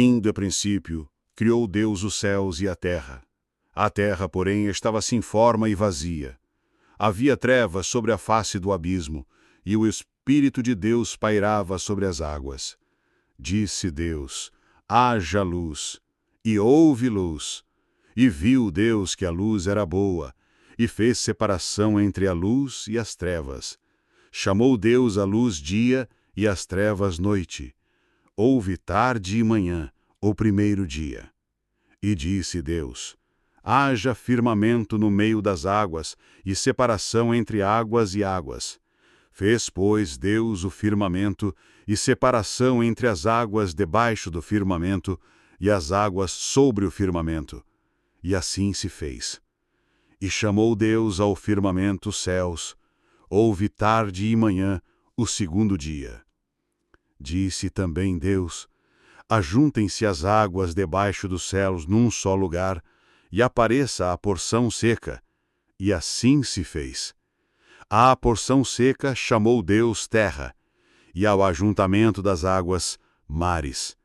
Indo a princípio, criou Deus os céus e a terra. A terra, porém, estava sem forma e vazia. Havia trevas sobre a face do abismo, e o Espírito de Deus pairava sobre as águas. Disse Deus: haja luz, e houve luz. E viu Deus que a luz era boa, e fez separação entre a luz e as trevas. Chamou Deus a luz dia e as trevas noite. Houve tarde e manhã, o primeiro dia. E disse Deus: haja firmamento no meio das águas, e separação entre águas e águas. Fez, pois, Deus o firmamento, e separação entre as águas debaixo do firmamento, e as águas sobre o firmamento. E assim se fez. E chamou Deus ao firmamento céus. Houve tarde e manhã, o segundo dia. Disse também Deus: ajuntem-se as águas debaixo dos céus num só lugar, e apareça a porção seca. E assim se fez. À porção seca chamou Deus terra, e ao ajuntamento das águas, mares.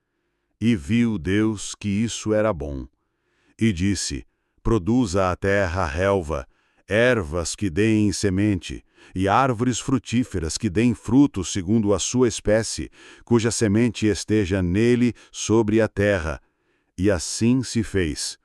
E viu Deus que isso era bom. E disse: produza a terra relva, ervas que deem semente, e árvores frutíferas que deem fruto segundo a sua espécie, cuja semente esteja nele sobre a terra. E assim se fez.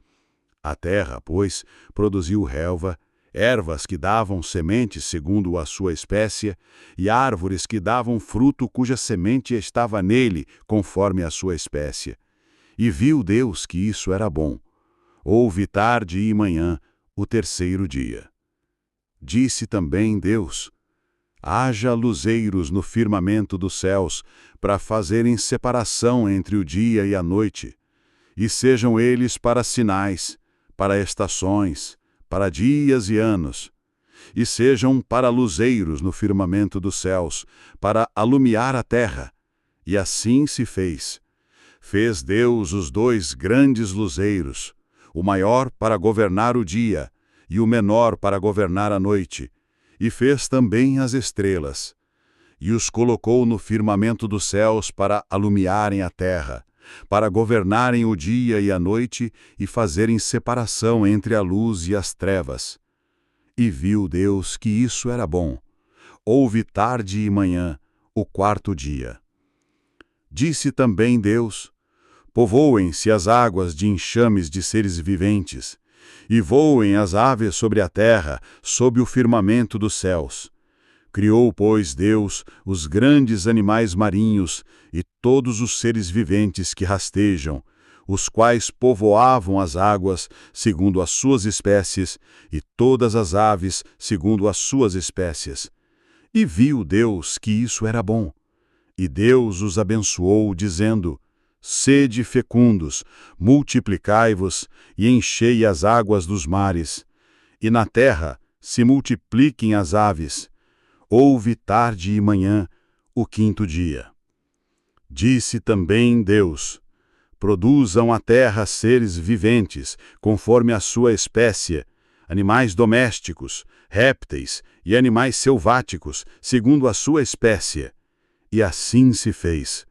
A terra, pois, produziu relva, ervas que davam semente segundo a sua espécie, e árvores que davam fruto cuja semente estava nele, conforme a sua espécie. E viu Deus que isso era bom. Houve tarde e manhã, o terceiro dia. Disse também Deus: haja luzeiros no firmamento dos céus, para fazerem separação entre o dia e a noite, e sejam eles para sinais, para estações, para dias e anos, e sejam para luzeiros no firmamento dos céus, para alumiar a terra. E assim se fez. Fez Deus os dois grandes luzeiros, o maior para governar o dia, e o menor para governar a noite, e fez também as estrelas. E os colocou no firmamento dos céus para alumiarem a terra, para governarem o dia e a noite, e fazerem separação entre a luz e as trevas. E viu Deus que isso era bom. Houve tarde e manhã, o quarto dia. Disse também Deus: povoem-se as águas de enxames de seres viventes, e voem as aves sobre a terra, sob o firmamento dos céus. Criou, pois, Deus os grandes animais marinhos e todos os seres viventes que rastejam, os quais povoavam as águas segundo as suas espécies, e todas as aves segundo as suas espécies. E viu Deus que isso era bom. E Deus os abençoou, dizendo: sede fecundos, multiplicai-vos e enchei as águas dos mares, e na terra se multipliquem as aves. Houve tarde e manhã, o quinto dia. Disse também Deus: produzam a terra seres viventes, conforme a sua espécie, animais domésticos, répteis e animais selváticos, segundo a sua espécie. E assim se fez.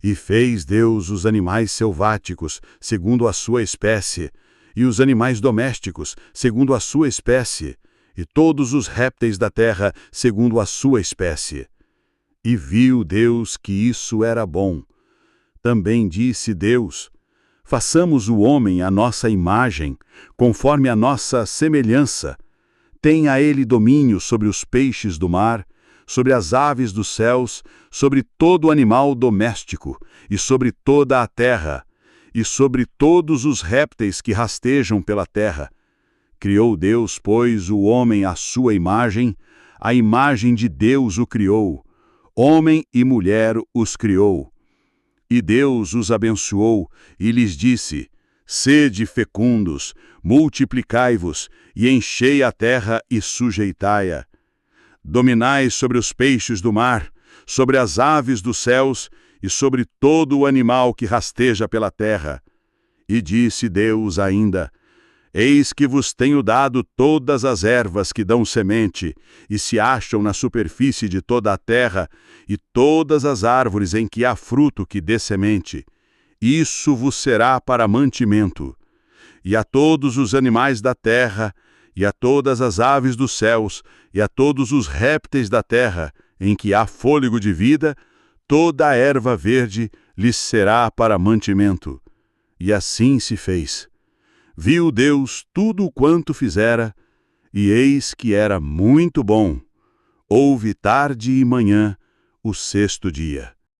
E fez Deus os animais selváticos, segundo a sua espécie, e os animais domésticos, segundo a sua espécie, e todos os répteis da terra, segundo a sua espécie. E viu Deus que isso era bom. Também disse Deus: façamos o homem à nossa imagem, conforme a nossa semelhança. Tenha ele domínio sobre os peixes do mar, sobre as aves dos céus, sobre todo animal doméstico, e sobre toda a terra, e sobre todos os répteis que rastejam pela terra. Criou Deus, pois, o homem à sua imagem, a imagem de Deus o criou, homem e mulher os criou. E Deus os abençoou, e lhes disse: sede fecundos, multiplicai-vos, e enchei a terra e sujeitai-a. Dominai sobre os peixes do mar, sobre as aves dos céus, e sobre todo o animal que rasteja pela terra. E disse Deus ainda: eis que vos tenho dado todas as ervas que dão semente, e se acham na superfície de toda a terra, e todas as árvores em que há fruto que dê semente. isso vos será para mantimento. E a todos os animais da terra, e a todas as aves dos céus, e a todos os répteis da terra, em que há fôlego de vida, toda a erva verde lhes será para mantimento. E assim se fez. Viu Deus tudo quanto fizera, e eis que era muito bom. Houve tarde e manhã, o sexto dia.